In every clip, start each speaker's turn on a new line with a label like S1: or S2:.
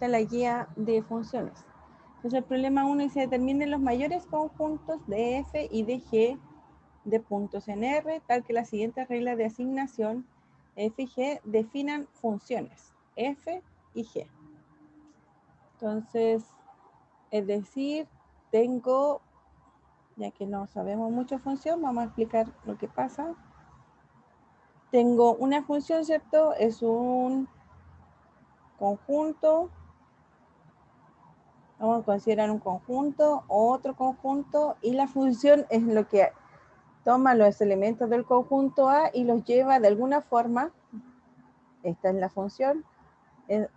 S1: esta es la guía de funciones. Entonces el problema 1 dice determinen los mayores conjuntos de f y de g de puntos en R, tal que las siguientes reglas de asignación f y g definan funciones f y g. Entonces, es decir, tengo, ya que no sabemos mucho función, vamos a explicar lo que pasa. Tengo una función, ¿cierto? Es un conjunto. Vamos a considerar un conjunto, otro conjunto, y la función es lo que toma los elementos del conjunto A y los lleva de alguna forma. Esta es la función.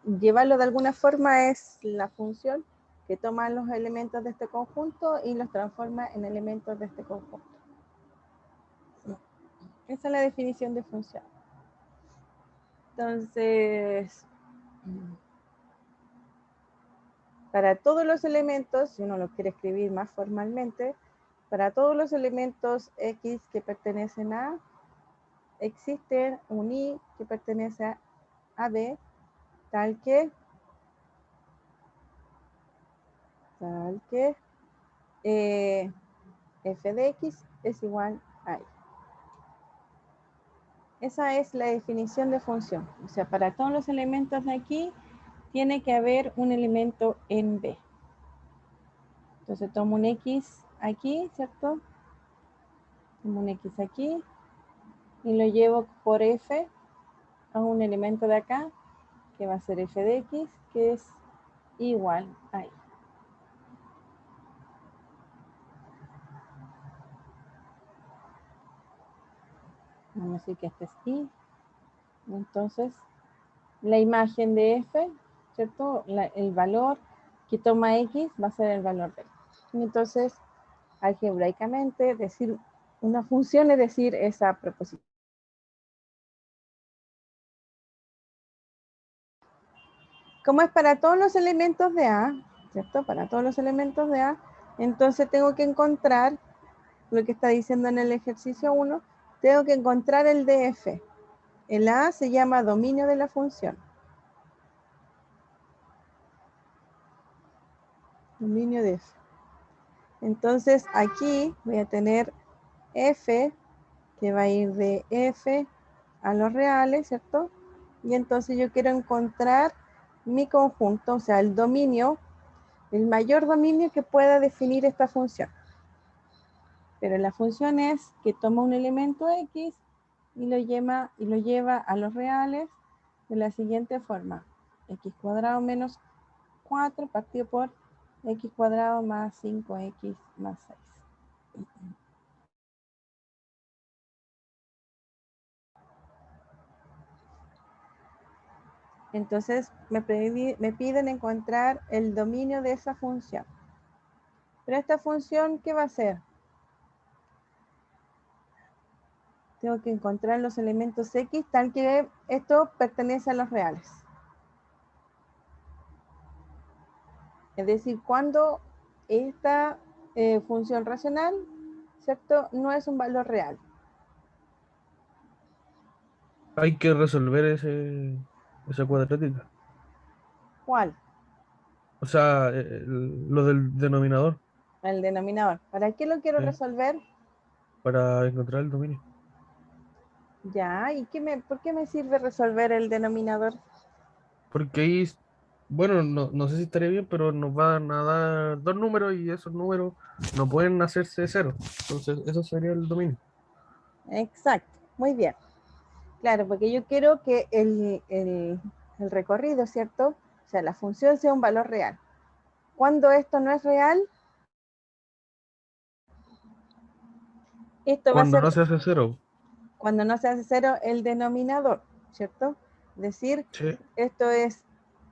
S1: Llevarlo de alguna forma es la función que toma los elementos de este conjunto y los transforma en elementos de este conjunto. Esa es la definición de función. Entonces, para todos los elementos, si uno lo quiere escribir más formalmente, para todos los elementos X que pertenecen a, existe un Y que pertenece a B, tal que f de X es igual a Y. Esa es la definición de función. O sea, para todos los elementos de aquí, tiene que haber un elemento en B. Entonces tomo un X aquí, ¿cierto? Tomo un X aquí y lo llevo por F a un elemento de acá, que va a ser f de X, que es igual a Y. Vamos a decir que este es Y. Entonces, la imagen de f, ¿cierto? El valor que toma X va a ser el valor de Y. Entonces, algebraicamente, decir una función es decir esa proposición. Como es para todos los elementos de A, ¿cierto? Para todos los elementos de A, entonces tengo que encontrar lo que está diciendo en el ejercicio 1, tengo que encontrar el de f. El A se llama dominio de la función. Dominio de f. Entonces aquí voy a tener f, que va a ir de f a los reales, ¿cierto? Y entonces yo quiero encontrar mi conjunto, o sea, el dominio, el mayor dominio que pueda definir esta función. Pero la función es que toma un elemento X y lo lleva a los reales de la siguiente forma. X cuadrado menos 4 partido por X cuadrado más 5X más 6. Entonces me piden encontrar el dominio de esa función. Pero esta función, ¿qué va a hacer? Tengo que encontrar los elementos X tal que esto pertenece a los reales. Es decir, cuando esta función racional, ¿cierto? No es un valor real.
S2: Hay que resolver esa cuadrática.
S1: ¿Cuál?
S2: O sea, lo del denominador,
S1: El denominador. ¿Para qué lo quiero resolver?
S2: para encontrar el dominio.
S1: Ya, ¿y por qué me sirve resolver el denominador?
S2: Porque ahí, bueno, no sé si estaría bien, pero nos van a dar dos números y esos números no pueden hacerse cero. Entonces, eso sería el dominio.
S1: Exacto, muy bien. Claro, porque yo quiero que el recorrido, ¿cierto? O sea, la función sea un valor real. Cuando esto no es real, esto va a
S2: Cuando
S1: ser
S2: no se hace cero.
S1: cuando no se hace cero el denominador, ¿cierto? Es decir,
S2: Sí.
S1: esto es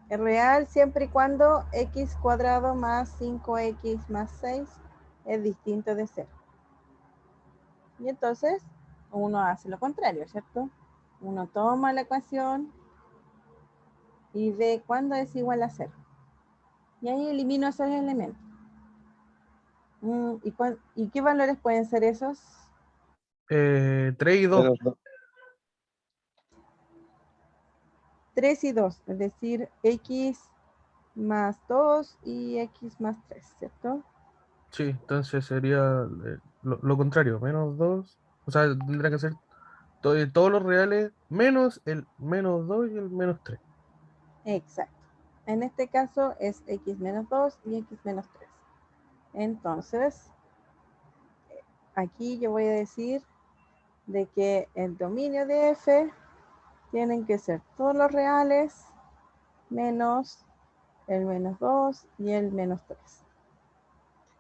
S1: real siempre y cuando x cuadrado más 5x más 6 es distinto de 0. Y entonces uno hace lo contrario, ¿cierto? Uno toma la ecuación y ve cuándo es igual a 0. Y ahí elimino esos elementos. ¿Y qué valores pueden ser esos?
S2: 3 y 2.
S1: 3 y 2, es decir, x más 2 y x más 3, ¿cierto?
S2: Sí, entonces sería lo contrario, menos 2. O sea, tendrá que ser todos los reales menos el menos 2 y el menos 3.
S1: Exacto. En este caso es x menos 2 y x menos 3. Entonces, aquí yo voy a decir de que el dominio de f tienen que ser todos los reales menos el menos 2 y el menos 3.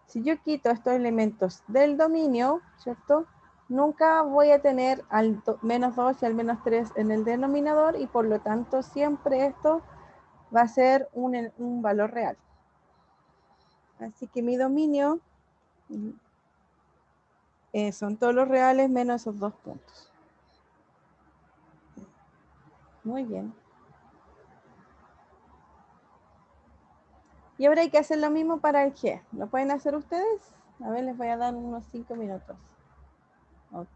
S1: Si yo quito estos elementos del dominio, ¿cierto? Nunca voy a tener al menos 2 y al menos 3 en el denominador y por lo tanto siempre esto va a ser un valor real. Así que mi dominio son todos los reales menos esos 2 puntos. Muy bien. Y ahora hay que hacer lo mismo para el G. ¿Lo pueden hacer ustedes? A ver, les voy a dar unos 5 minutos. O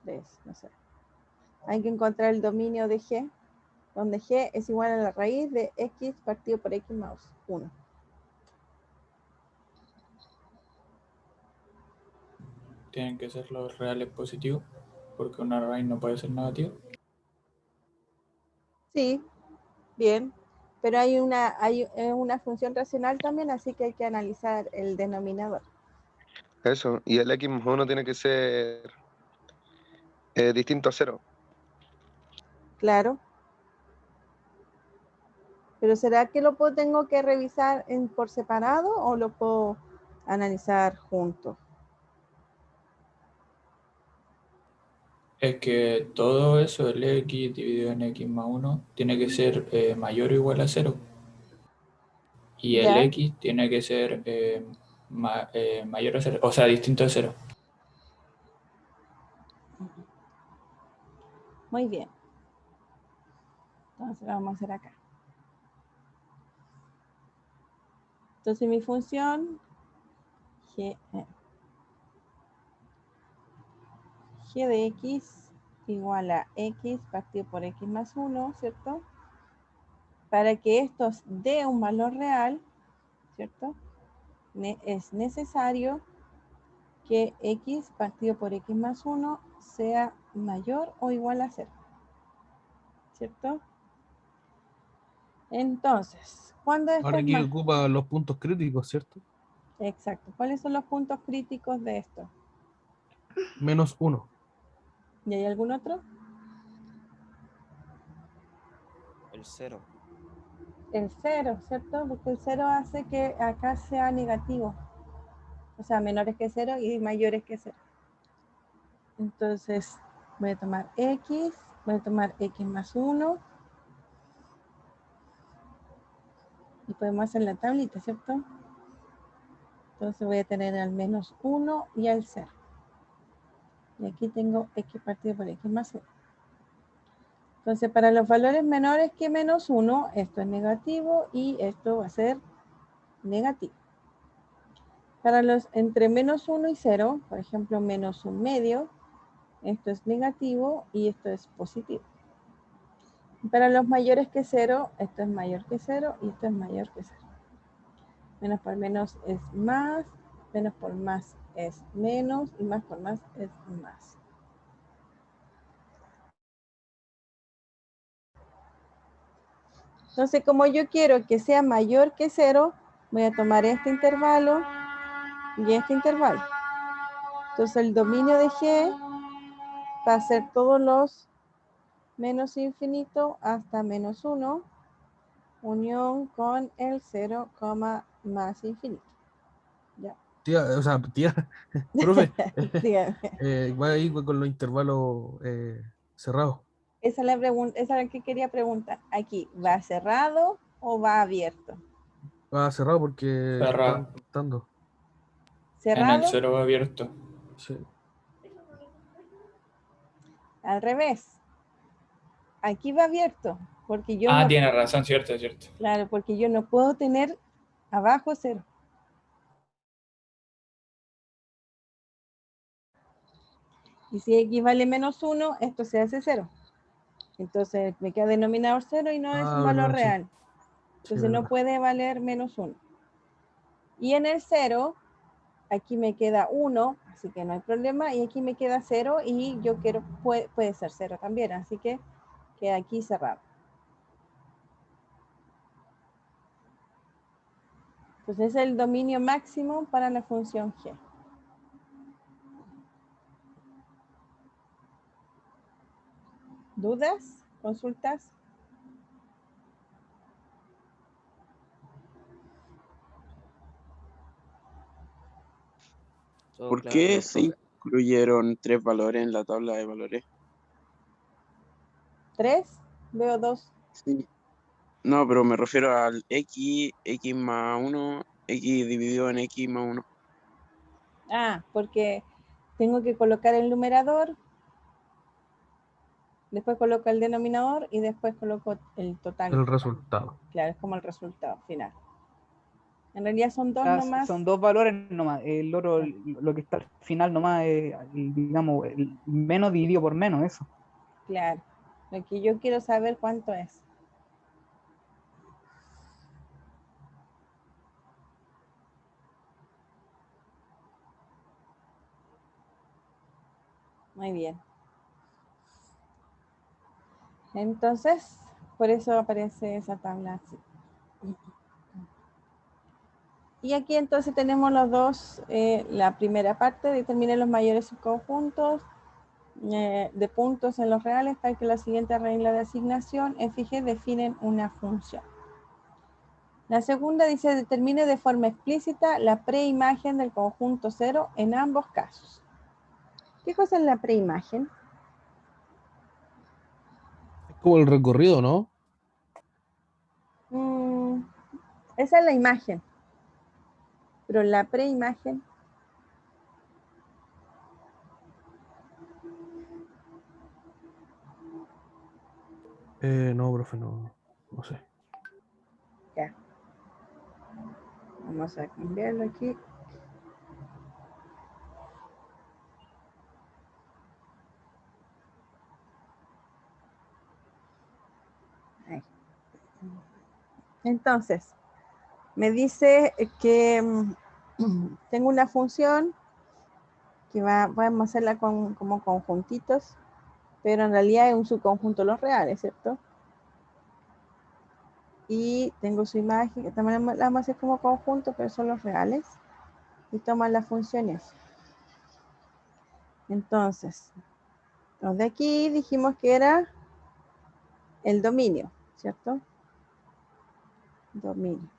S1: 3, no sé. Hay que encontrar el dominio de G, donde G es igual a la raíz de X partido por X más 1.
S3: Tienen que ser los reales positivos, porque una raíz no puede ser negativa.
S1: Sí, bien. Pero hay una función racional también, así que hay que analizar el denominador.
S4: Eso, y el x más 1 tiene que ser distinto a 0.
S1: Claro. Pero ¿será que tengo que revisar por separado o lo puedo analizar juntos?
S3: Es que todo eso, el x dividido en x más 1, tiene que ser mayor o igual a 0. Y el
S1: ¿Ya?
S3: x tiene que ser mayor a 0, o sea, distinto a 0.
S1: Muy bien. Entonces lo vamos a hacer acá. Entonces mi función g de x igual a x partido por x más 1, ¿cierto? Para que esto dé un valor real, ¿cierto? Es necesario que x partido por x más 1 sea mayor o igual a 0, ¿cierto? Entonces, cuando esto
S2: Ahora
S1: es
S2: aquí
S1: más...
S2: ocupa los puntos críticos, ¿cierto?
S1: Exacto. ¿Cuáles son los puntos críticos de esto?
S2: Menos 1.
S1: ¿Y hay algún otro?
S5: El 0.
S1: El 0, ¿cierto? Porque el 0 hace que acá sea negativo. O sea, menores que 0 y mayores que 0. Entonces, voy a tomar x, voy a tomar x más 1. Y podemos hacer la tablita, ¿cierto? Entonces voy a tener al menos 1 y al 0. Y aquí tengo x partido por x más 1. Entonces, para los valores menores que menos 1, esto es negativo y esto va a ser negativo. Para los entre menos 1 y 0, por ejemplo, menos 1/2, esto es negativo y esto es positivo. Para los mayores que 0, esto es mayor que 0 y esto es mayor que 0. Menos por menos es más, menos por más es menos y más por más es más. Entonces, como yo quiero que sea mayor que 0, voy a tomar este intervalo y este intervalo. Entonces, el dominio de G va a ser todos los menos infinito hasta menos 1, unión con el 0, más infinito. ¿Ya?
S2: Tía, o sea, tía, profe,
S1: Dígame.
S2: va ahí con los intervalos cerrados.
S1: Esa es la pregunta, esa es la que quería preguntar. Aquí, ¿va cerrado o va abierto?
S2: Va cerrado porque están
S3: Cerrado.
S2: contando.
S3: En el
S1: ¿Cerrado?
S3: 0 va abierto.
S2: Sí.
S1: Al revés. Aquí va abierto, porque yo
S3: Ah,
S1: no,
S3: tiene razón, cierto, cierto.
S1: claro, porque yo no puedo tener abajo 0. Y si x vale menos 1, esto se hace 0. Entonces me queda denominador 0 y no es un
S2: Ah,
S1: valor
S2: verdad, sí.
S1: real. Entonces no
S2: verdad.
S1: puede valer menos 1. Y en el 0, aquí me queda 1, así que no hay problema. Y aquí me queda 0 y yo quiero, puede ser 0 también, así que queda aquí cerrado. Entonces es el dominio máximo para la función g. ¿Dudas? ¿Consultas?
S5: Todo
S6: ¿Por
S5: claro,
S6: qué se
S5: profe.
S6: incluyeron 3 valores en la tabla de valores?
S1: 3, veo 2.
S6: Sí. No, pero me refiero al x más 1, x dividido en x más 1.
S1: Ah, porque tengo que colocar el numerador, después coloco el denominador y después coloco el total.
S2: El resultado.
S1: Claro, es como el resultado final. En realidad son 2
S7: Ah,
S1: nomás.
S7: son 2 valores nomás. El otro, lo que está al final nomás es, digamos, el menos dividido por menos, eso.
S1: Claro. Lo que yo quiero saber cuánto es. Muy bien. Entonces, por eso aparece esa tabla así. Y aquí entonces tenemos los dos, la primera parte, determine los mayores subconjuntos de puntos en los reales, tal que la siguiente regla de asignación, f y g definen una función. La segunda dice, determine de forma explícita la preimagen del conjunto 0 en ambos casos. ¿Qué cosa es la preimagen?
S2: Es como el recorrido, ¿no?
S1: Esa es la imagen, pero la preimagen,
S2: No, profe, no sé.
S1: ya. Vamos a cambiarlo aquí. Ahí. Entonces, me dice que tengo una función que vamos a hacerla como conjuntitos, pero en realidad es un subconjunto de los reales, ¿cierto? Y tengo su imagen, que también la vamos a hacer como conjunto, pero son los reales. Y toman las funciones. Entonces, los de aquí dijimos que era el dominio, ¿cierto? Dominio.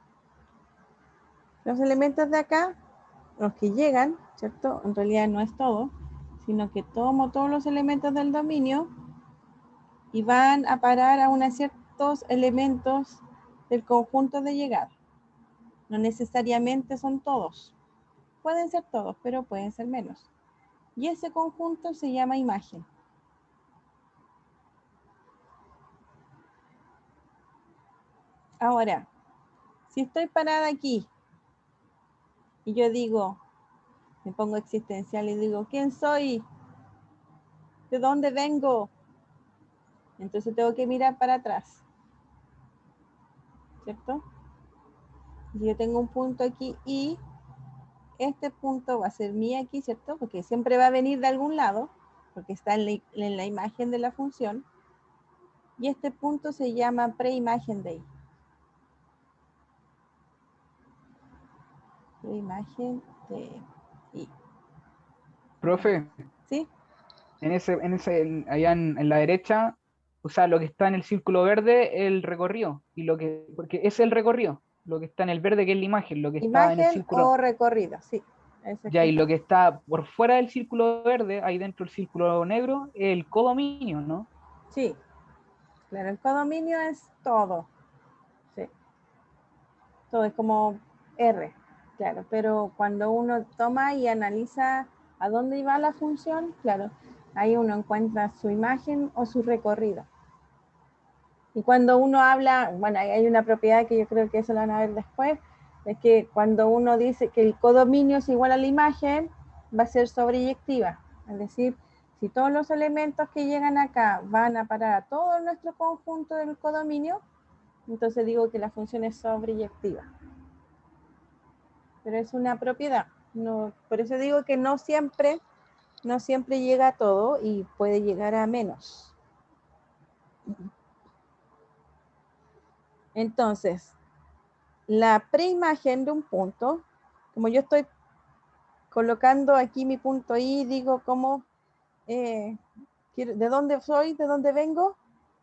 S1: Los elementos de acá, los que llegan, ¿cierto? En realidad no es todo, sino que tomo todos los elementos del dominio y van a parar a unos ciertos elementos del conjunto de llegada. No necesariamente son todos. Pueden ser todos, pero pueden ser menos. Y ese conjunto se llama imagen. Ahora, si estoy parada aquí y yo digo, me pongo existencial y digo, ¿quién soy? ¿De dónde vengo? Entonces tengo que mirar para atrás, ¿cierto? Si yo tengo un punto aquí y este punto va a ser mi aquí, ¿cierto? Porque siempre va a venir de algún lado, porque está en la imagen de la función. Y este punto se llama preimagen de I. Preimagen de I.
S7: Profe,
S1: ¿Sí?
S7: allá en la derecha, o sea, lo que está en el círculo verde, el recorrido, porque es el recorrido, lo que está en el verde, que es la imagen, lo que está en el
S1: Imagen
S7: círculo,
S1: o recorrido, sí. Eso es
S7: ya,
S1: que
S7: y lo
S1: está.
S7: que está por fuera del círculo verde, ahí dentro del círculo negro, el codominio, ¿no?
S1: Sí, claro, el codominio es todo. Sí, todo es como R, claro, pero cuando uno toma y analiza a dónde va la función, claro, ahí uno encuentra su imagen o su recorrido. Y cuando uno habla, bueno, hay una propiedad que yo creo que eso lo van a ver después, es que cuando uno dice que el codominio es igual a la imagen, va a ser sobreyectiva. Es decir, si todos los elementos que llegan acá van a parar a todo nuestro conjunto del codominio, entonces digo que la función es sobreyectiva. Pero es una propiedad. No, por eso digo que no siempre llega a todo y puede llegar a menos. Entonces, la preimagen de un punto, como yo estoy colocando aquí mi punto I, digo cómo, de dónde soy, de dónde vengo,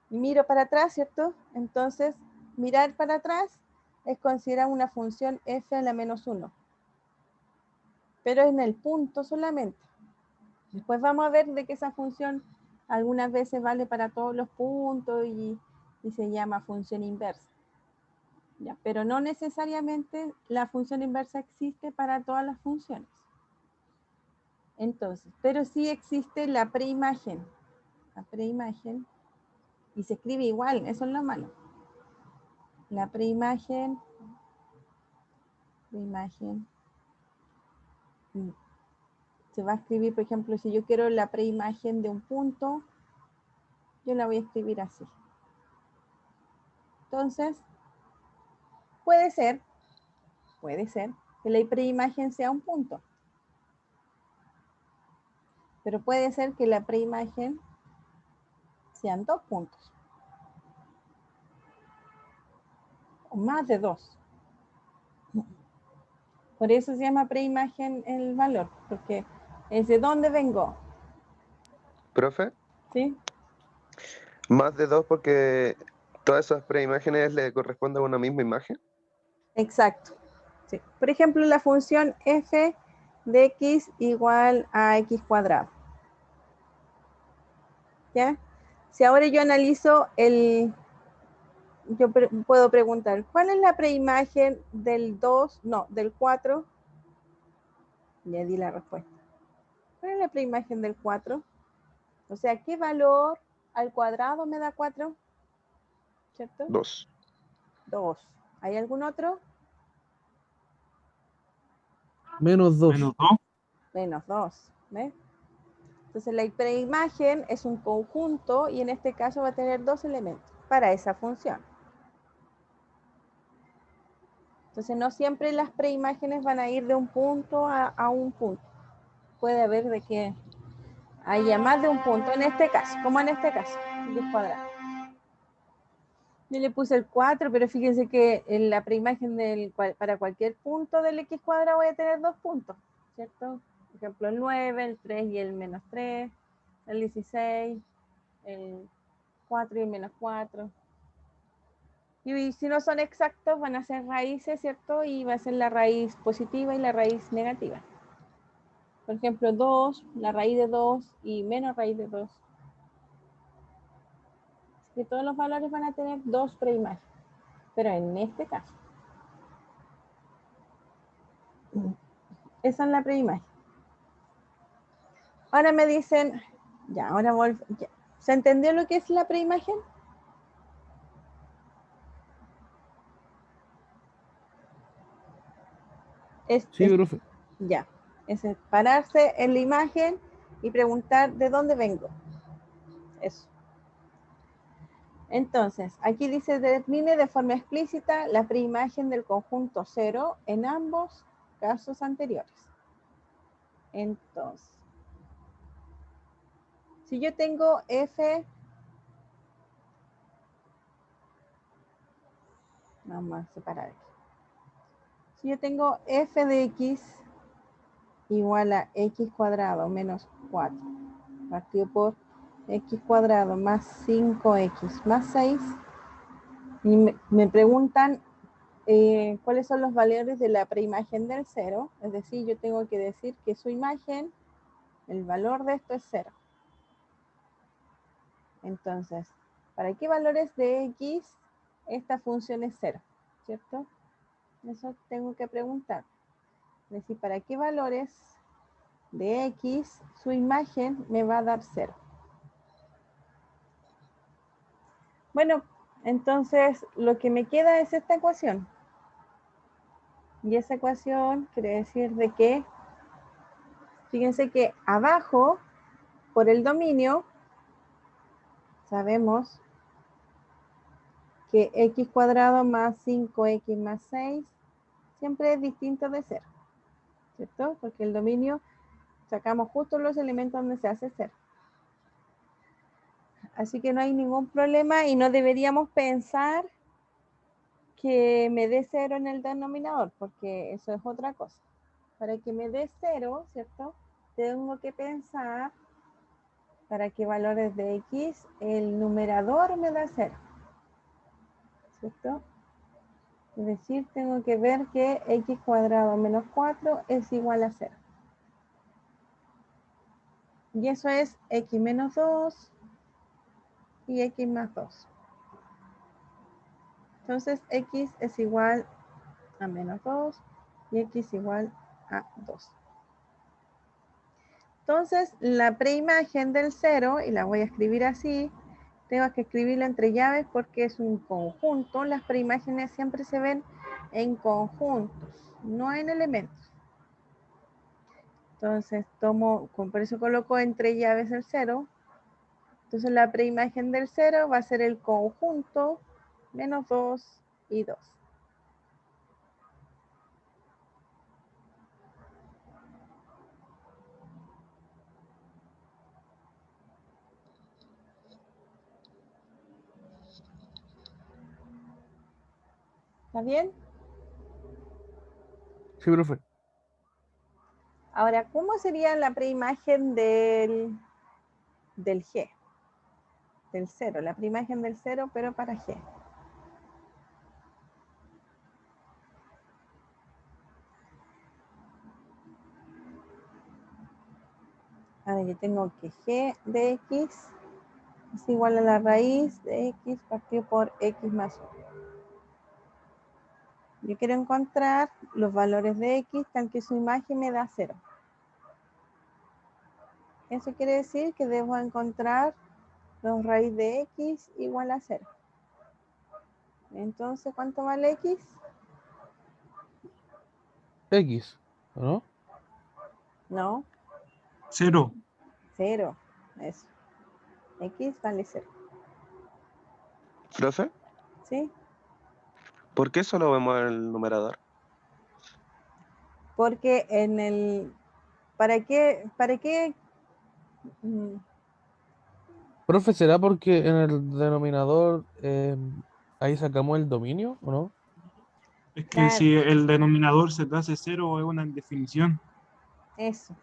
S1: y miro para atrás, ¿cierto? Entonces, mirar para atrás es considerar una función f a la menos 1. Pero en el punto solamente. Después vamos a ver de que esa función algunas veces vale para todos los puntos y se llama función inversa. ¿Ya? Pero no necesariamente la función inversa existe para todas las funciones. Entonces, pero sí existe la preimagen. La preimagen, y se escribe igual, eso es lo malo. La preimagen se va a escribir, por ejemplo, si yo quiero la preimagen de un punto, yo la voy a escribir así. Entonces, puede ser que la preimagen sea un punto. Pero puede ser que la preimagen sean 2 puntos. O más de 2. Por eso se llama preimagen el valor, porque es de dónde vengo.
S4: Profe,
S1: ¿Sí?
S4: más de 2 porque todas esas preimágenes le corresponden a una misma imagen.
S1: Exacto. Sí. Por ejemplo, la función f de x igual a x cuadrado. ¿Ya? Si ahora yo analizo yo puedo preguntar, ¿cuál es la preimagen del 2? No, del 4. Ya di la respuesta. ¿Cuál es la preimagen del 4? O sea, ¿qué valor al cuadrado me da 4? ¿Cierto?
S4: 2.
S1: 2. ¿Hay algún otro?
S2: Menos 2.
S1: Menos 2. ¿Ves? Entonces la preimagen es un conjunto y en este caso va a tener 2 elementos para esa función. Entonces no siempre las preimágenes van a ir de un punto a un punto. Puede haber de que haya más de un punto en este caso, como en este caso, x cuadrado. Yo le puse el 4, pero fíjense que en la preimagen para cualquier punto del x cuadrado voy a tener 2 puntos, ¿cierto? Por ejemplo, el 9, el 3 y el menos 3, el 16, el 4 y el menos 4. Y si no son exactos, van a ser raíces, ¿cierto? Y va a ser la raíz positiva y la raíz negativa. Por ejemplo, 2, la raíz de 2 y menos raíz de 2. Que todos los valores van a tener 2 preimágenes. Pero en este caso, esa es la preimagen. Ahora me dicen, ya, ¿se entendió lo que es la preimagen?
S2: Sí, profe.
S1: Ya, es pararse en la imagen y preguntar de dónde vengo. Eso. Entonces, aquí dice, define de forma explícita la preimagen del conjunto 0 en ambos casos anteriores. Entonces, si yo tengo f, vamos a separar aquí. Si yo tengo f de x igual a x cuadrado menos 4, partido por x cuadrado más 5x más 6, y me preguntan cuáles son los valores de la preimagen del 0, es decir, yo tengo que decir que su imagen, el valor de esto es 0. Entonces, ¿para qué valores de x esta función es 0? ¿Cierto? Eso tengo que preguntar. Es decir, ¿para qué valores de x su imagen me va a dar 0? Bueno, entonces lo que me queda es esta ecuación. Y esa ecuación quiere decir de que, fíjense que abajo, por el dominio, sabemos porque x cuadrado más 5x más 6 siempre es distinto de 0, ¿cierto? Porque el dominio sacamos justo los elementos donde se hace 0. Así que no hay ningún problema y no deberíamos pensar que me dé 0 en el denominador, porque eso es otra cosa. Para que me dé 0, ¿cierto? Tengo que pensar para qué valores de x el numerador me da 0, ¿cierto? Es decir, tengo que ver que x cuadrado menos 4 es igual a 0. Y eso es x menos 2 y x más 2. Entonces, x es igual a menos 2 y x igual a 2. Entonces, la preimagen del 0, y la voy a escribir así, tengo que escribirla entre llaves porque es un conjunto. Las preimágenes siempre se ven en conjuntos, no en elementos. Entonces, por eso coloco entre llaves el 0. Entonces, la preimagen del 0 va a ser el conjunto menos 2 y 2. ¿Está bien?
S2: Sí, profe.
S1: Ahora, ¿cómo sería la preimagen del G? Del 0, la preimagen del 0, pero para G. Ahora yo tengo que G de X es igual a la raíz de X partido por X más 1. Yo quiero encontrar los valores de X tal que su imagen me da 0. Eso quiere decir que debo encontrar los raíz de X igual a 0. Entonces, ¿cuánto vale X?
S2: X, ¿no?
S1: No,
S8: 0.
S1: 0. Eso. X vale 0.
S4: Profe,
S1: ¿Sí?
S4: ¿por qué solo vemos el numerador?
S1: Porque en el... ¿Para qué?
S2: Profe, ¿será porque en el denominador ahí sacamos el dominio o no?
S8: Es que
S1: Claro,
S8: si el denominador se te hace 0 es una indefinición.
S1: eso,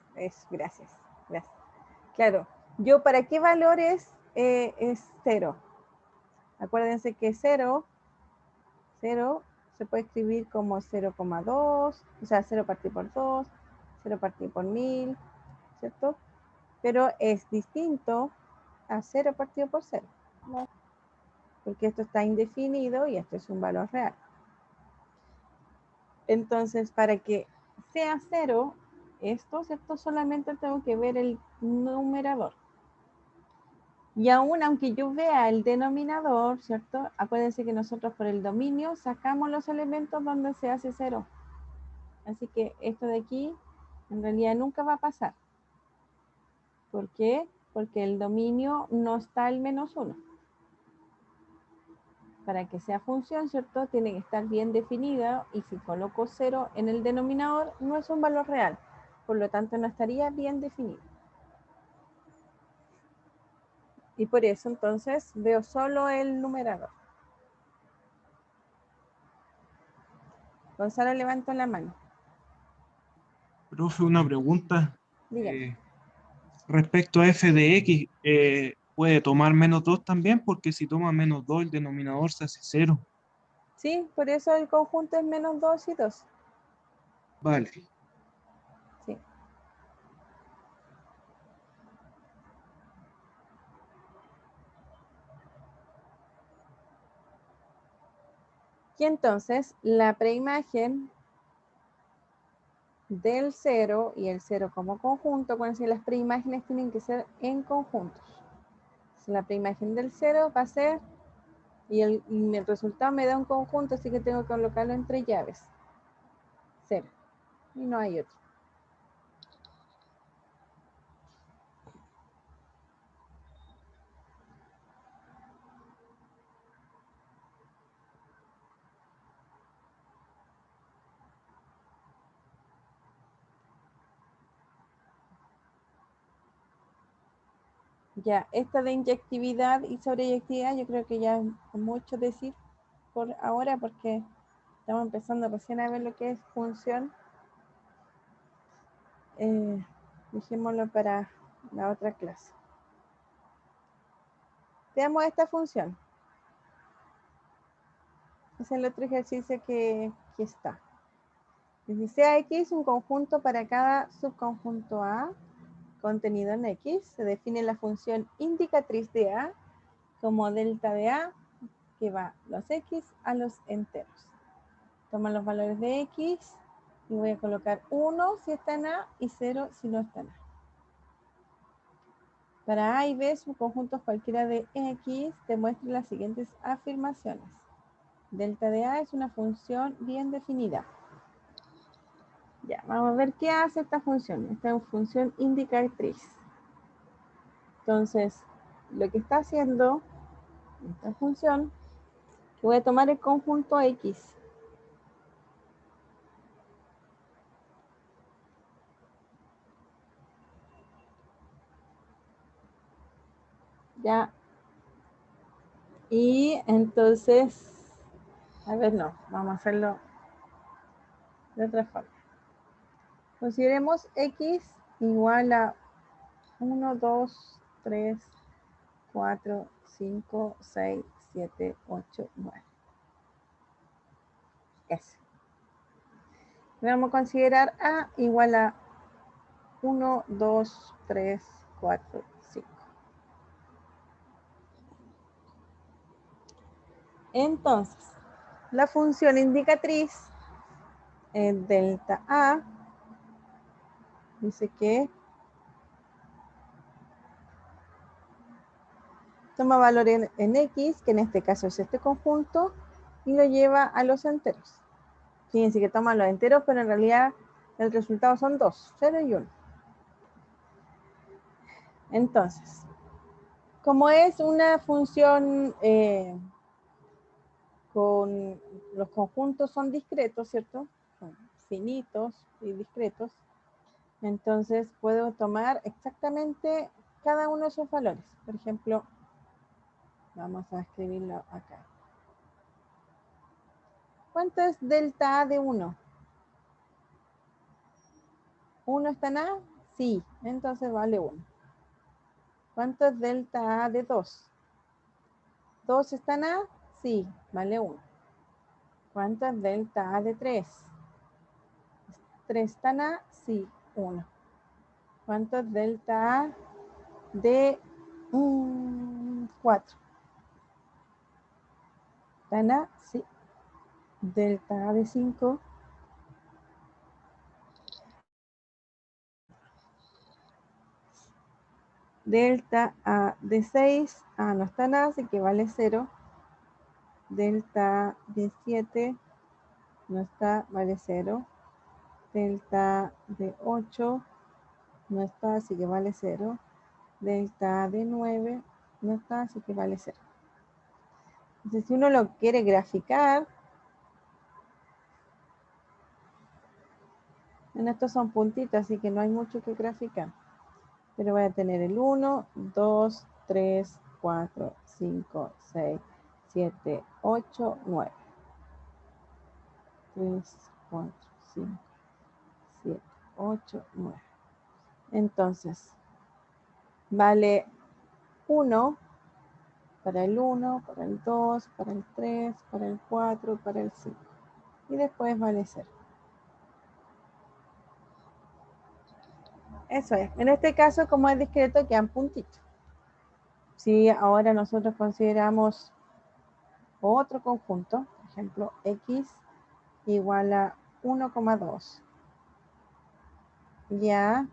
S1: gracias. Claro, yo para qué valores es 0. Acuérdense que 0 se puede escribir como 0,2, o sea, 0 partido por 2, 0 partido por 1000, ¿cierto? Pero es distinto a 0 partido por 0, ¿no? Porque esto está indefinido y esto es un valor real. Entonces, para que sea 0, esto, ¿cierto? Solamente tengo que ver el numerador. Y aún aunque yo vea el denominador, ¿cierto? Acuérdense que nosotros por el dominio sacamos los elementos donde se hace 0. Así que esto de aquí en realidad nunca va a pasar. ¿Por qué? Porque el dominio no está el menos 1. Para que sea función, ¿cierto? Tiene que estar bien definida y si coloco 0 en el denominador no es un valor real. Por lo tanto no estaría bien definido. Y por eso entonces veo solo el numerador. Gonzalo, levanto la mano.
S8: Profe, una pregunta.
S1: Dígame.
S8: Respecto a f de x, ¿puede tomar menos 2 también? Porque si toma menos 2, el denominador se hace 0.
S1: Sí, por eso el conjunto es menos 2 y 2.
S8: Vale.
S1: Sí. Y entonces la preimagen del 0 y el 0 como conjunto, cuando las preimágenes tienen que ser en conjuntos. Entonces, la preimagen del 0 va a ser, y el resultado me da un conjunto, así que tengo que colocarlo entre llaves. 0. Y no hay otro. Ya, esta de inyectividad y sobreyectividad, yo creo que ya es mucho decir por ahora porque estamos empezando recién a ver lo que es función. Dejémoslo para la otra clase. Veamos esta función. Es el otro ejercicio que está. Dice, sea X un conjunto para cada subconjunto A contenido en X. Se define la función indicatriz de A como delta de A, que va los X a los enteros. Toma los valores de X y voy a colocar 1 si está en A y 0 si no está en A. Para A y B, subconjuntos cualquiera de X, te muestro las siguientes afirmaciones. Delta de A es una función bien definida. Ya, vamos a ver qué hace esta función. Esta es función indicatriz. Entonces, lo que está haciendo esta función, voy a tomar el conjunto X. Ya. Y entonces, a ver, no, vamos a hacerlo de otra forma. Consideremos X igual a 1, 2, 3, 4, 5, 6, 7, 8, 9. Ese. Vamos a considerar A igual a 1, 2, 3, 4, 5. Entonces, la función indicatriz en delta A dice que toma valor en X, que en este caso es este conjunto, y lo lleva a los enteros. Fíjense que toma los enteros, pero en realidad el resultado son 2, 0 y 1. Entonces, como es una función con los conjuntos son discretos, ¿cierto? Son finitos y discretos. Entonces puedo tomar exactamente cada uno de esos valores. Por ejemplo, vamos a escribirlo acá. ¿Cuánto es delta A de 1? ¿1 está en A? Sí, entonces vale 1. ¿Cuánto es delta A de 2? ¿2 está en A? Sí, vale 1. ¿Cuánto es delta A de 3? ¿3 está en A? Sí, 1. ¿Cuánto es delta A de 4? ¿Está en A? Sí. Delta A de 5. Delta A de 6. A no está en A, así que vale 0. Delta A de 7. No está, vale 0. Delta de 8. No está, así que vale 0. Delta de 9 no está, así que vale 0. Entonces, si uno lo quiere graficar, en estos son puntitos, así que no hay mucho que graficar. Pero voy a tener el 1, 2, 3, 4, 5, 6, 7, 8, 9. 3, 4, 5, 7, 8, 9. Entonces, vale 1 para el 1, para el 2, para el 3, para el 4, para el 5. Y después vale 0. Eso es. En este caso, como es discreto, quedan puntitos. Si ahora nosotros consideramos otro conjunto, por ejemplo, X igual a 1,2. Ya,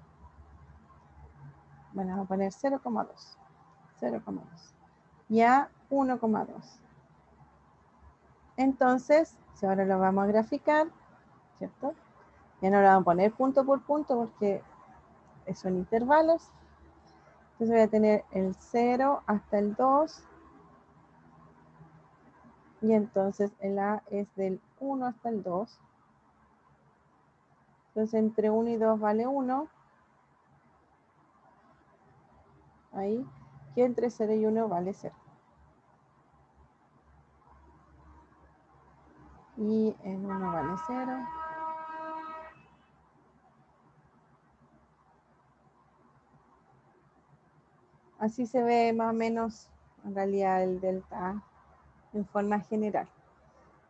S1: bueno, vamos a poner 0,2. 0,2. Ya, 1,2. Entonces, si ahora lo vamos a graficar, ¿cierto? Ya no lo vamos a poner punto por punto porque son intervalos. Entonces voy a tener el 0 hasta el 2. Y entonces el A es del 1 hasta el 2. Entonces entre 1 y 2 vale 1. Ahí. que entre 0 y 1 vale 0. Y en 1 vale 0. Así se ve más o menos en realidad el delta A en forma general.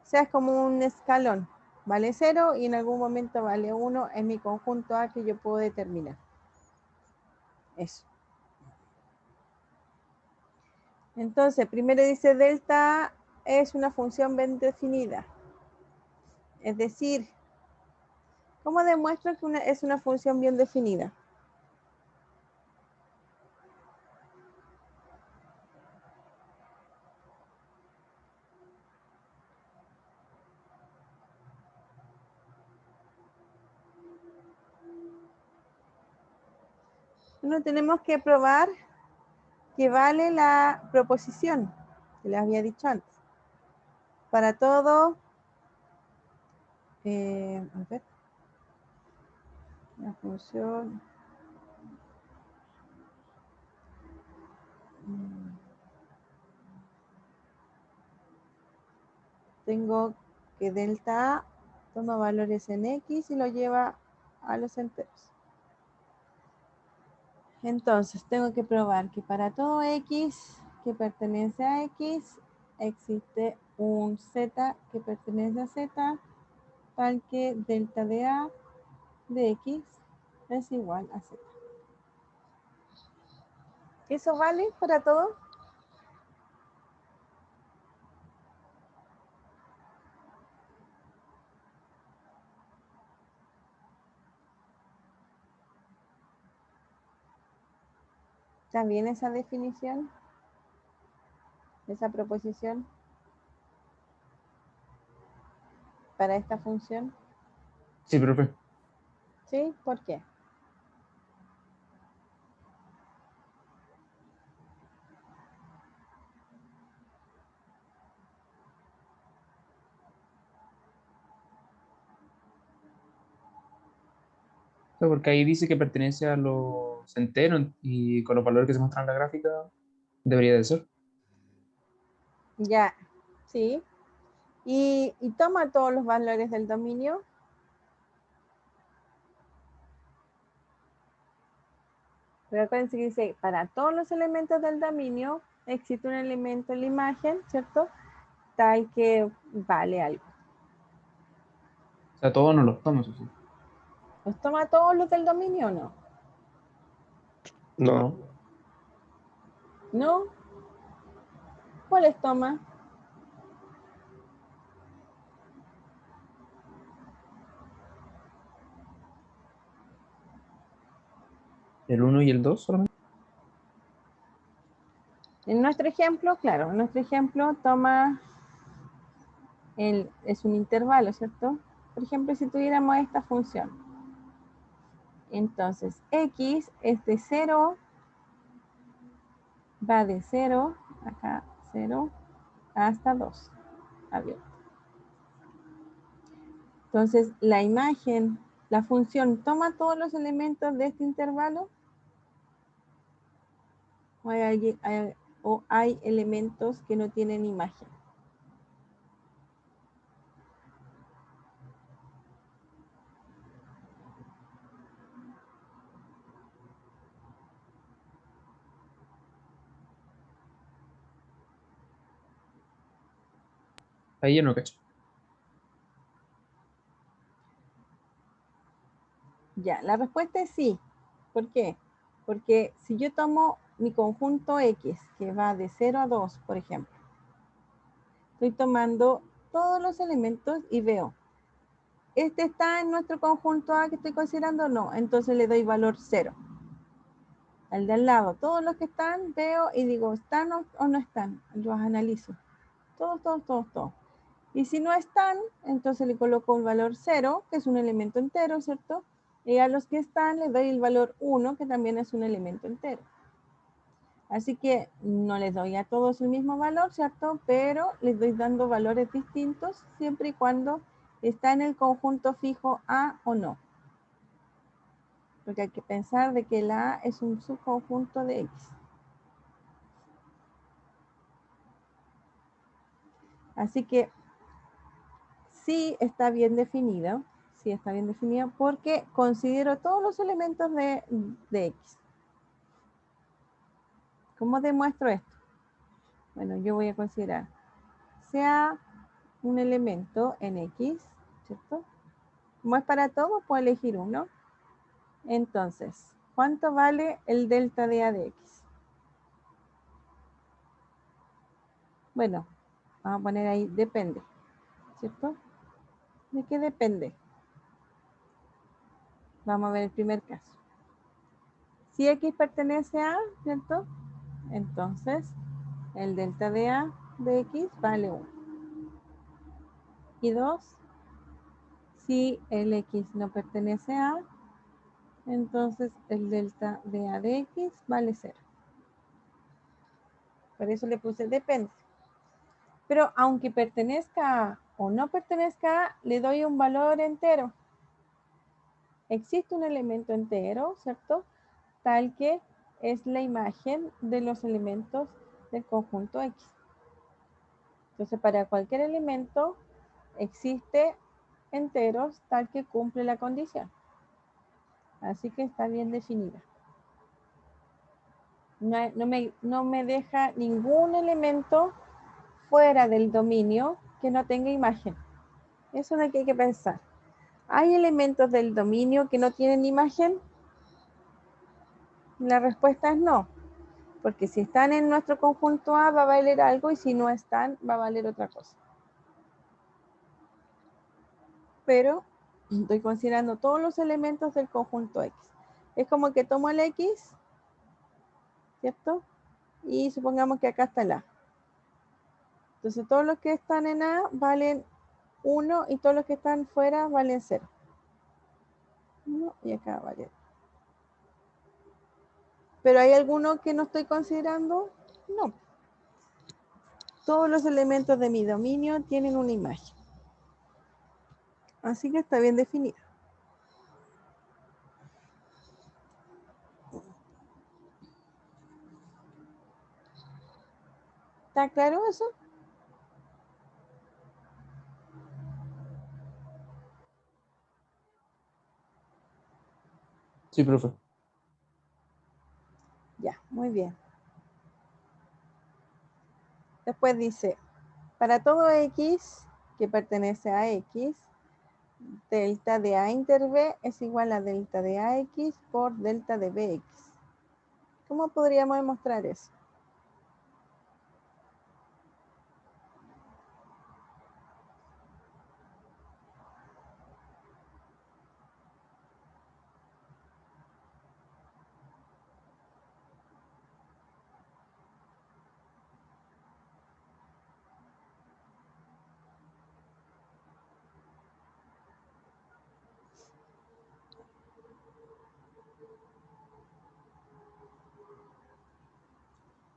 S1: O sea, es como un escalón. Vale 0 y en algún momento vale 1 en mi conjunto A que yo puedo determinar. Eso. Entonces, primero dice delta A es una función bien definida. Es decir, ¿cómo demuestro que es una función bien definida? Bueno, tenemos que probar que vale la proposición que les había dicho antes. Para todo, a ver, la función, tengo que delta A toma valores en X y lo lleva a los enteros. Entonces, tengo que probar que para todo X que pertenece a X, existe un Z que pertenece a Z, tal que delta de A de X es igual a Z. ¿Eso vale para todo? ¿Está bien esa definición? ¿Esa proposición? Para esta función.
S9: Sí, profe.
S1: ¿Sí? ¿Por qué?
S9: Porque ahí dice que pertenece a los enteros y con los valores que se muestran en la gráfica debería de ser.
S1: Ya, sí. Y toma todos los valores del dominio. Pero acuérdense que dice, para todos los elementos del dominio existe un elemento en la imagen, ¿cierto? Tal que vale algo.
S9: O sea, todos no los toman, eso sí.
S1: ¿Los toma todos los del dominio o no?
S4: No.
S1: ¿No? ¿Cuáles toma?
S9: El 1 y el 2 solamente.
S1: En nuestro ejemplo, claro, en nuestro ejemplo toma, es un intervalo, ¿cierto? Por ejemplo, si tuviéramos esta función. Entonces, X es de 0, va de 0, acá 0, hasta 2. Abierto. Entonces, la imagen, la función, ¿toma todos los elementos de este intervalo? ¿O hay elementos que no tienen imagen?
S9: Ahí yo no cacho.
S1: Ya, la respuesta es sí. ¿Por qué? Porque si yo tomo mi conjunto X, que va de 0 a 2, por ejemplo, estoy tomando todos los elementos y veo, ¿este está en nuestro conjunto A que estoy considerando? No, entonces le doy valor 0. Al de al lado, todos los que están, veo y digo, ¿están o no están? Los analizo. Todos, todos, todos, todos. Y si no están, entonces le coloco un valor 0, que es un elemento entero, ¿cierto? Y a los que están les doy el valor 1, que también es un elemento entero. Así que no les doy a todos el mismo valor, ¿cierto? Pero les doy dando valores distintos siempre y cuando está en el conjunto fijo A o no. Porque hay que pensar de que la A es un subconjunto de X. Así que sí está bien definido. Sí está bien definido porque considero todos los elementos de X. ¿Cómo demuestro esto? Bueno, yo voy a considerar sea un elemento en X, ¿cierto? Como es para todos, puedo elegir uno. Entonces, ¿cuánto vale el delta de A de X? Bueno, vamos a poner ahí, depende, ¿cierto? ¿De qué depende? Vamos a ver el primer caso. Si X pertenece a A, ¿cierto? Entonces, el delta de A de X vale 1. Y 2, si el X no pertenece a A, entonces el delta de A de X vale 0. Por eso le puse depende. Pero aunque pertenezca a A o no pertenezca a A, le doy un valor entero. Existe un elemento entero, ¿cierto? Tal que es la imagen de los elementos del conjunto X. Entonces, para cualquier elemento existe enteros tal que cumple la condición. Así que está bien definida. No me deja ningún elemento fuera del dominio que no tenga imagen. Eso es lo que hay que pensar. ¿Hay elementos del dominio que no tienen imagen? La respuesta es no. Porque si están en nuestro conjunto A va a valer algo y si no están va a valer otra cosa. Pero estoy considerando todos los elementos del conjunto X. Es como que tomo el X, ¿cierto? Y supongamos que acá está el A. Entonces todos los que están en A valen 1 y todos los que están fuera valen 0. 1 y acá vale. ¿Pero hay alguno que no estoy considerando? No. Todos los elementos de mi dominio tienen una imagen. Así que está bien definido. ¿Está claro eso?
S9: Sí, profe.
S1: Ya, muy bien. Después dice, para todo X que pertenece a X, delta de A inter B es igual a delta de AX por delta de BX. ¿Cómo podríamos demostrar eso?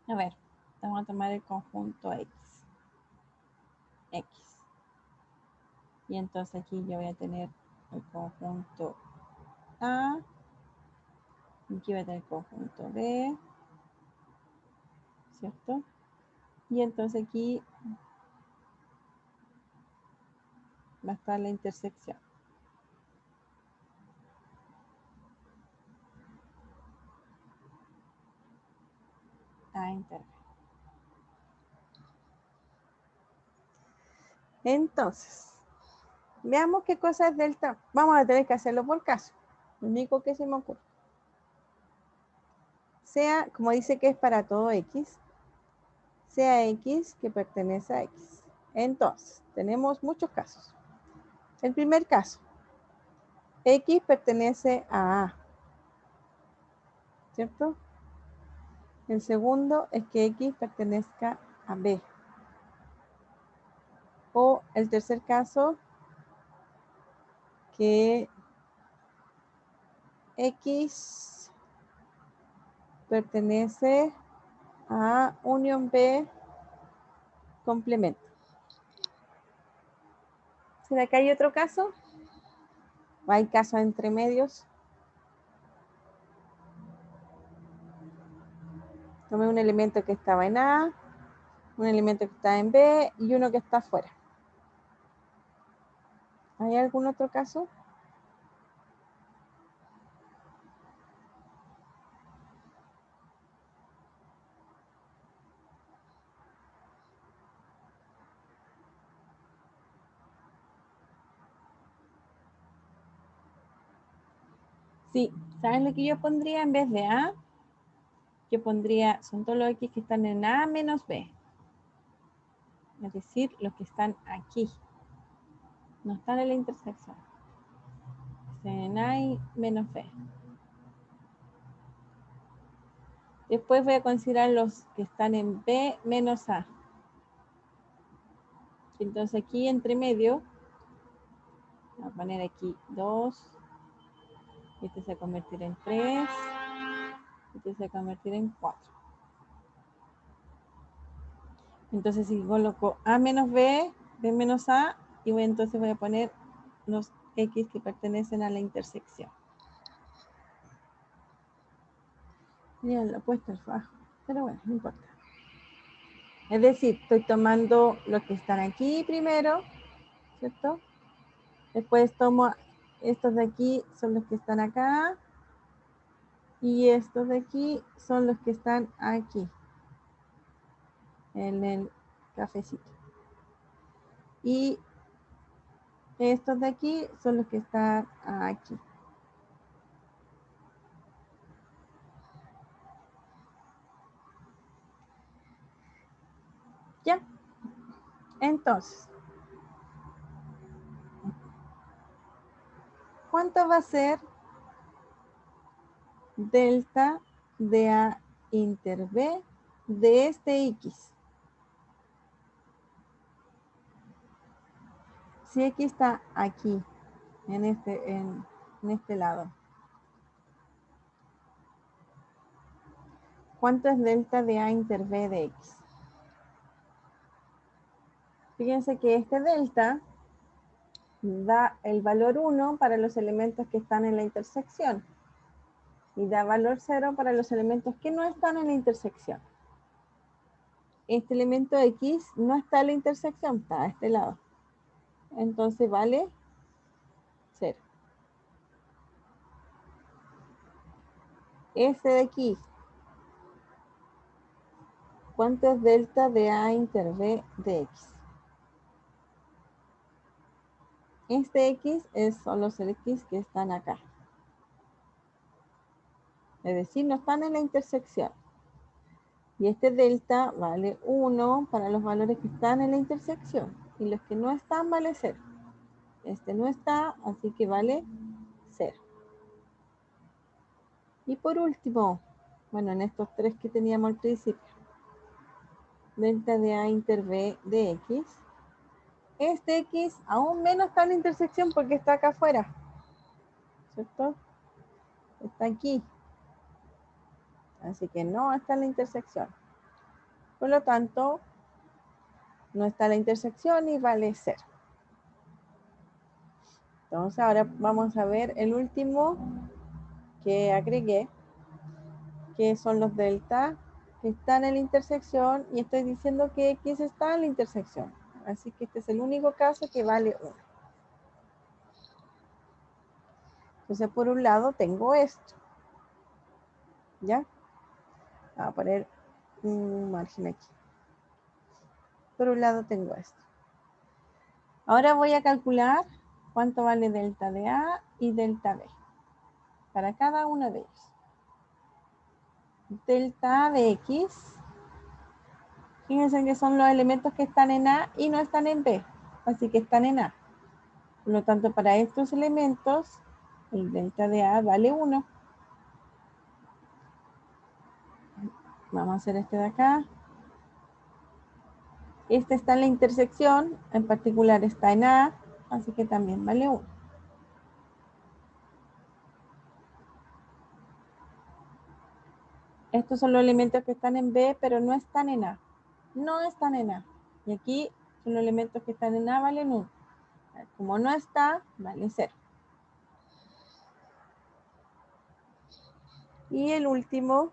S1: A ver, vamos a tomar el conjunto X. X. Y entonces aquí yo voy a tener el conjunto A. Y aquí voy a tener el conjunto B. ¿Cierto? Y entonces aquí va a estar la intersección. A inter B. Entonces, veamos qué cosa es delta. Vamos a tener que hacerlo por caso. Lo único que se me ocurre. Sea, como dice que es para todo X, sea X que pertenece a X. Entonces, tenemos muchos casos. El primer caso, X pertenece a A, ¿cierto? El segundo es que X pertenezca a B. O el tercer caso, que X pertenece a unión B complemento. ¿Será que hay otro caso? ¿O hay casos entre medios? Tomé un elemento que estaba en A, Un elemento que está en B y uno que está afuera. ¿Hay algún otro caso? Sí, ¿saben lo que yo pondría en vez de A? Yo pondría, son todos los X que están en A menos B. Es decir, los que están aquí. No están en la intersección. Están en A y menos B. Después voy a considerar los que están en B menos A. Entonces aquí entre medio, voy a poner aquí 2. Este se va a convertir en 3. Este se va a convertir en 4. Entonces si coloco A menos B, B menos A, y entonces voy a poner los X que pertenecen a la intersección. Mira, lo he puesto abajo, pero bueno, no importa. Es decir, estoy tomando los que están aquí primero, ¿cierto? Después tomo estos de aquí, son los que están acá. Y estos de aquí son los que están aquí, en el cafecito. Y estos de aquí son los que están aquí. ¿Ya? Entonces, ¿cuánto va a ser delta de A inter B de este X? Si X está aquí, en este lado, ¿cuánto es delta de A inter B de X? Fíjense que este delta da el valor 1 para los elementos que están en la intersección y da valor 0 para los elementos que no están en la intersección. Este elemento X no está en la intersección, está a este lado. Entonces vale 0. Este de aquí, ¿cuánto es delta de A inter B de X? Este X son los X que están acá. Es decir, no están en la intersección. Y este delta vale 1 para los valores que están en la intersección. Y los que no están vale 0. Este no está, así que vale 0. Y por último, bueno, en estos tres que teníamos al principio, delta de A inter B de X. Este X aún menos está en la intersección porque está acá afuera, ¿cierto? Está aquí. Así que no está en la intersección. Por lo tanto, no está en la intersección y vale 0. Entonces ahora vamos a ver el último que agregué, que son los delta que están en la intersección, y estoy diciendo que X está en la intersección. Así que este es el único caso que vale 1. Entonces por un lado tengo esto. ¿Ya? Voy a poner un margen aquí. Por un lado tengo esto. Ahora voy a calcular cuánto vale delta de A y delta B para cada uno de ellos. Delta A de X, fíjense que son los elementos que están en A y no están en B, así que están en A. Por lo tanto, para estos elementos, el delta de A vale 1. Vamos a hacer este de acá. Este está en la intersección, en particular está en A, así que también vale 1. Estos son los elementos que están en B, pero no están en A. No están en A. Y aquí son los elementos que están en A, valen 1. Como no está, vale 0. Y el último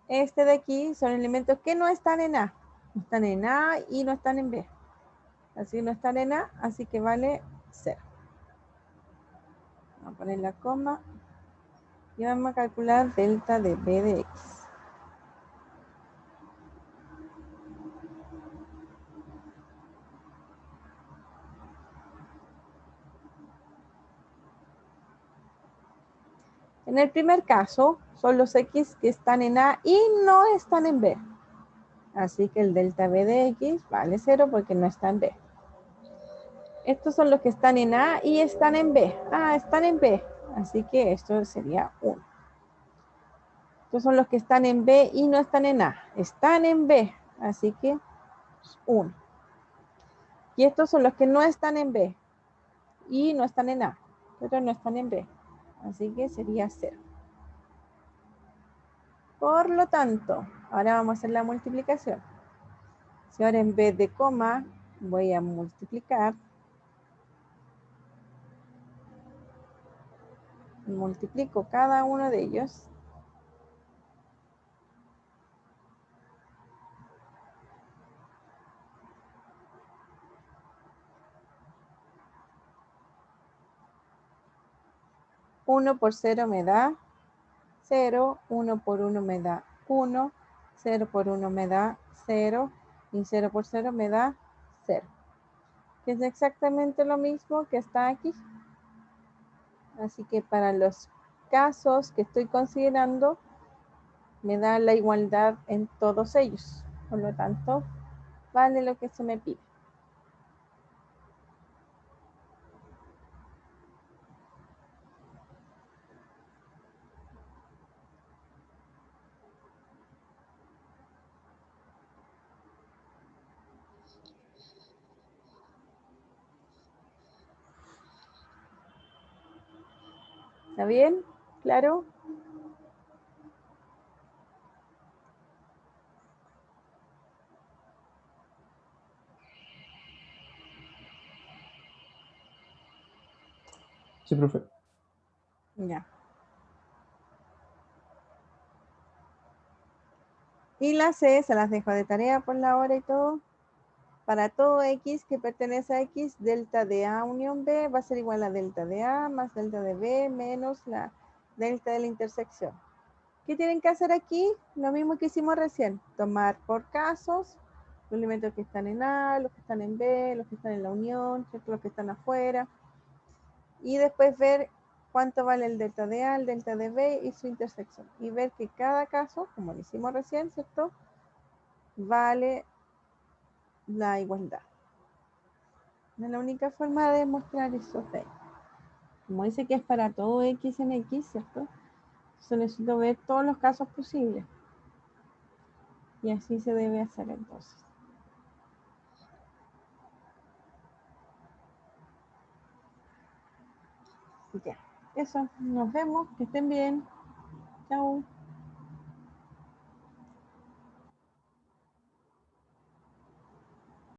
S1: Este de aquí son elementos que no están en A. No están en A y no están en B. Así no están en A, así que vale 0. Vamos a poner la coma. Y vamos a calcular delta de B de X. En el primer caso, son los X que están en A y no están en B. Así que el delta B de X vale 0 porque no está en B. Estos son los que están en A y están en B. Ah, están en B. Así que esto sería 1. Estos son los que están en B y no están en A. Están en B. Así que 1. Y estos son los que no están en B y no están en A. Pero no están en B. Así que sería 0. Por lo tanto, ahora vamos a hacer la multiplicación. Si ahora en vez de coma voy a multiplicar, multiplico cada uno de ellos. Uno por 0 me da 0, 1 por 1 me da 1, 0 por 1 me da 0 y 0 por 0 me da 0. Que es exactamente lo mismo que está aquí. Así que para los casos que estoy considerando, me da la igualdad en todos ellos. Por lo tanto, vale lo que se me pide. ¿Está bien? ¿Claro?
S9: Sí, profe.
S1: Ya. Y la C se las dejo de tarea por la hora y todo. Para todo X que pertenece a X, delta de A unión B va a ser igual a delta de A más delta de B menos la delta de la intersección. ¿Qué tienen que hacer aquí? Lo mismo que hicimos recién. Tomar por casos los elementos que están en A, los que están en B, los que están en la unión, ¿cierto? Los que están afuera. Y después ver cuánto vale el delta de A, el delta de B y su intersección. Y ver que cada caso, como lo hicimos recién, ¿cierto? Vale la igualdad. Es la única forma de demostrar eso. Como dice que es para todo X en X, ¿cierto? Entonces necesito ver todos los casos posibles. Y así se debe hacer entonces. Ya, eso. Nos vemos. Que estén bien. Chao.